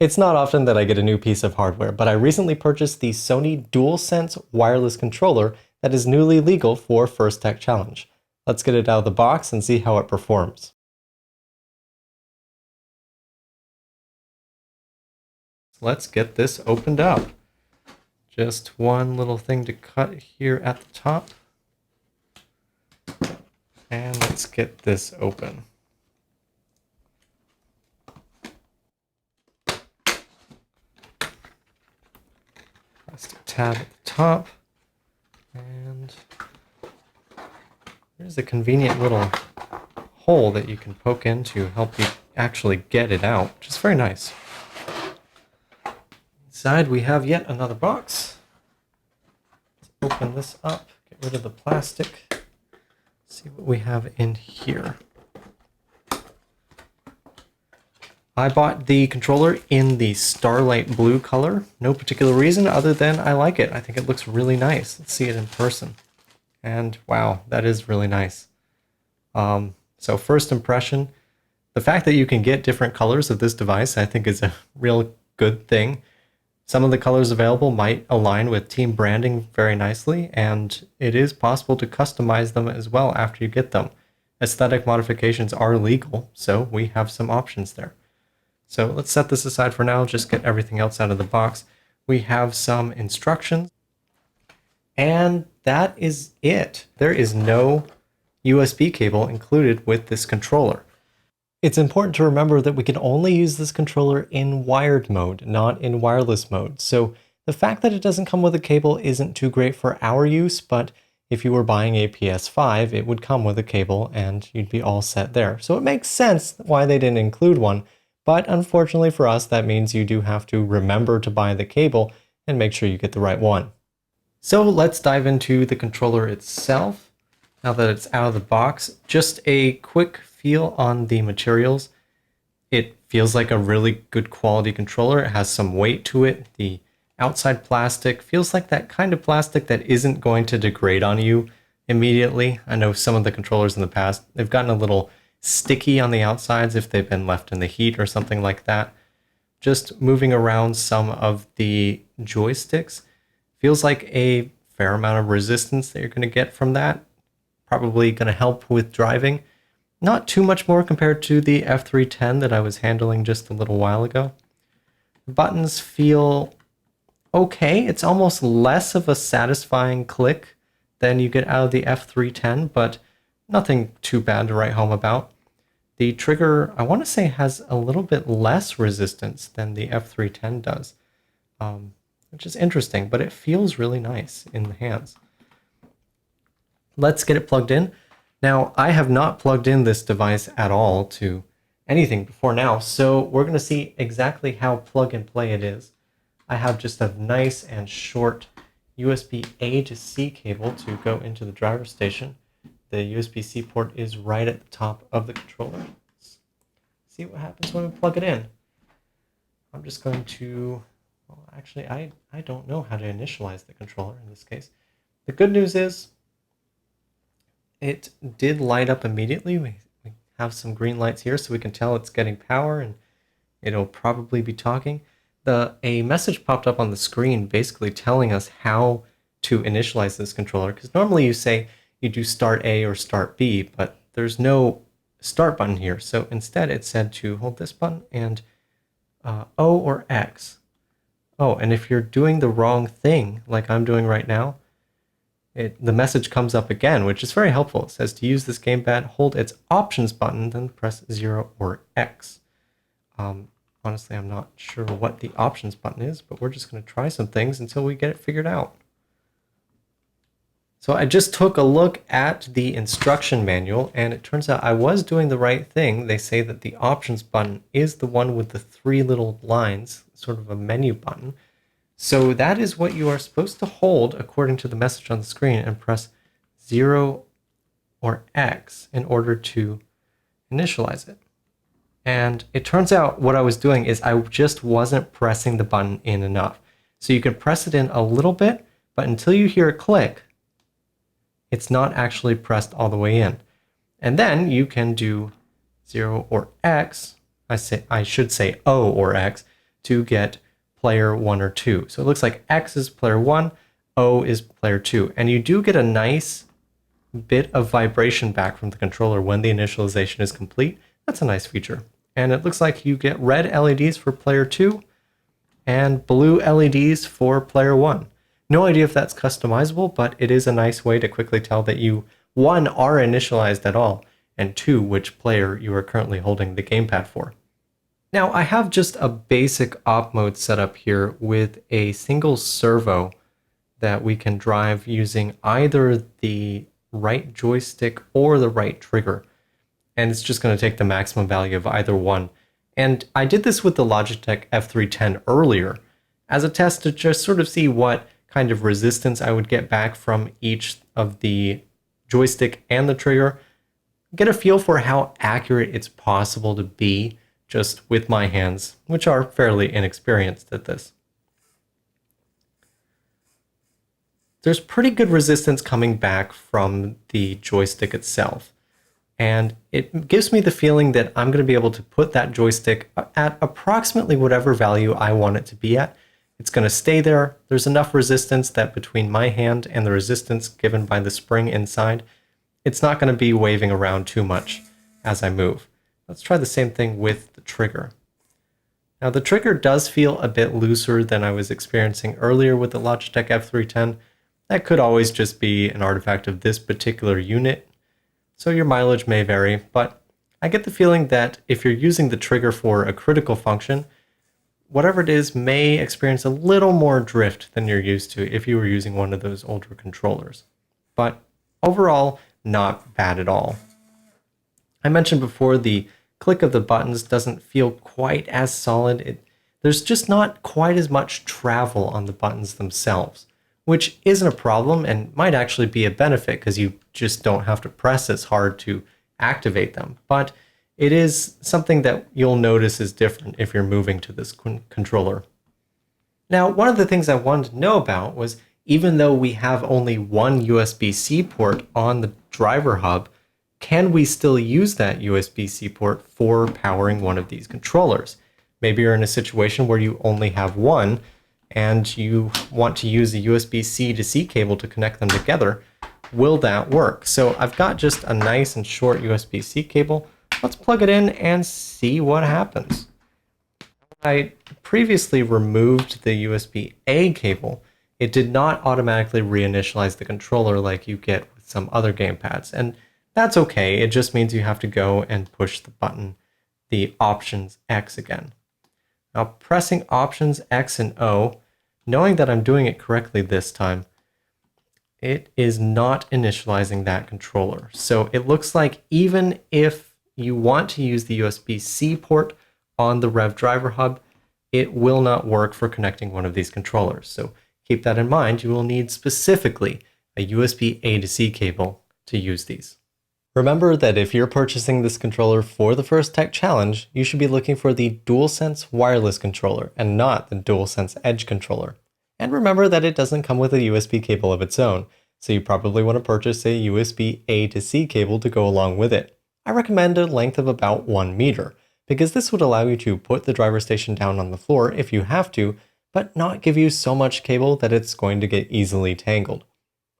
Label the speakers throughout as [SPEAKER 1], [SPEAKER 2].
[SPEAKER 1] It's not often that I get a new piece of hardware, but I recently purchased the Sony DualSense Wireless Controller that is newly legal for First Tech Challenge. Let's get it out of the box and see how it performs. Let's get this opened up. Just one little thing to cut here at the top. And let's get this open. Plastic tab at the top. And there's a convenient little hole that you can poke in to help you actually get it out, which is very nice. Inside we have yet another box. Let's open this up, get rid of the plastic, see what we have in here. I bought the controller in the Starlight Blue color. No particular reason other than I like it. I think it looks really nice. Let's see it in person. And wow, that is really nice. So first impression, the fact that you can get different colors of this device I think is a real good thing. Some of the colors available might align with team branding very nicely, and it is possible to customize them as well after you get them. Aesthetic modifications are legal, so we have some options there. So let's set this aside for now, just get everything else out of the box. We have some instructions, and that is it. There is no USB cable included with this controller. It's important to remember that we can only use this controller in wired mode, not in wireless mode. So the fact that it doesn't come with a cable isn't too great for our use, but if you were buying a PS5, it would come with a cable and you'd be all set there. So it makes sense why they didn't include one, but unfortunately for us, that means you do have to remember to buy the cable and make sure you get the right one. So let's dive into the controller itself. Now that it's out of the box, just a quick feel on the materials. It feels like a really good quality controller. It has some weight to it. The outside plastic feels like that kind of plastic that isn't going to degrade on you immediately. I know some of the controllers in the past, they've gotten a little sticky on the outsides if they've been left in the heat or something like that. Just moving around some of the joysticks feels like a fair amount of resistance that you're going to get from that. Probably going to help with driving. Not too much more compared to the F310 that I was handling just a little while ago. The buttons feel okay. It's almost less of a satisfying click than you get out of the F310, but nothing too bad to write home about. The trigger, I want to say, has a little bit less resistance than the F310 does, which is interesting, but it feels really nice in the hands. Let's get it plugged in. Now, I have not plugged in this device at all to anything before now, so we're going to see exactly how plug and play it is. I have just a nice and short USB-A to C cable to go into the driver's station. The USB-C port is right at the top of the controller. Let's see what happens when we plug it in. I'm just going to, well, actually, I don't know how to initialize the controller in this case. The good news is, it did light up immediately. We have some green lights here so we can tell it's getting power and it'll probably be talking. A message popped up on the screen basically telling us how to initialize this controller, because normally you say you do start A or start B, but there's no start button here. So instead it said to hold this button and O or X. Oh, and if you're doing the wrong thing, like I'm doing right now, the message comes up again, which is very helpful. It says to use this gamepad, hold its options button, then press 0 or X. Honestly, I'm not sure what the options button is, but we're just going to try some things until we get it figured out. So I just took a look at the instruction manual, and it turns out I was doing the right thing. They say that the options button is the one with the 3 little lines, sort of a menu button. So that is what you are supposed to hold according to the message on the screen, and press 0 or X in order to initialize it. And it turns out what I was doing is I just wasn't pressing the button in enough. So you can press it in a little bit, but until you hear it click, it's not actually pressed all the way in. And then you can do 0 or X, I should say O or X, to get player 1 or 2. So it looks like X is player 1, O is player 2. And you do get a nice bit of vibration back from the controller when the initialization is complete. That's a nice feature. And it looks like you get red LEDs for player 2 and blue LEDs for player 1. No idea if that's customizable, but it is a nice way to quickly tell that you, 1, are initialized at all, and 2, which player you are currently holding the gamepad for. Now, I have just a basic op mode set up here with a single servo that we can drive using either the right joystick or the right trigger. And it's just going to take the maximum value of either one. And I did this with the Logitech F310 earlier as a test to just sort of see what kind of resistance I would get back from each of the joystick and the trigger, get a feel for how accurate it's possible to be just with my hands, which are fairly inexperienced at this. There's pretty good resistance coming back from the joystick itself. And it gives me the feeling that I'm going to be able to put that joystick at approximately whatever value I want it to be at. It's going to stay there. There's enough resistance that between my hand and the resistance given by the spring inside, it's not going to be waving around too much as I move. Let's try the same thing with the trigger. Now the trigger does feel a bit looser than I was experiencing earlier with the Logitech F310. That could always just be an artifact of this particular unit, so your mileage may vary, but I get the feeling that if you're using the trigger for a critical function, whatever it is may experience a little more drift than you're used to if you were using one of those older controllers. But overall, not bad at all. I mentioned before the click of the buttons doesn't feel quite as solid. There's just not quite as much travel on the buttons themselves, which isn't a problem and might actually be a benefit because you just don't have to press as hard to activate them. But it is something that you'll notice is different if you're moving to this controller. Now, one of the things I wanted to know about was, even though we have only one USB-C port on the driver hub, can we still use that USB-C port for powering one of these controllers? Maybe you're in a situation where you only have one and you want to use a USB-C to C cable to connect them together. Will that work? So I've got just a nice and short USB-C cable. Let's plug it in and see what happens. I previously removed the USB-A cable. It did not automatically reinitialize the controller like you get with some other gamepads, and that's okay. It just means you have to go and push the button, the Options X again. Now, pressing Options X and O, knowing that I'm doing it correctly this time, it is not initializing that controller. So it looks like even if you want to use the USB-C port on the Rev driver hub, it will not work for connecting one of these controllers. So keep that in mind. You will need specifically a USB-A to C cable to use these. Remember that if you're purchasing this controller for the first tech challenge, you should be looking for the DualSense Wireless Controller and not the DualSense Edge controller. And remember that it doesn't come with a USB cable of its own, so you probably want to purchase a USB-A to C cable to go along with it. I recommend a length of about 1 meter, because this would allow you to put the driver station down on the floor if you have to, but not give you so much cable that it's going to get easily tangled.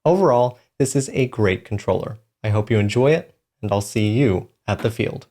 [SPEAKER 1] Overall, this is a great controller. I hope you enjoy it, and I'll see you at the field.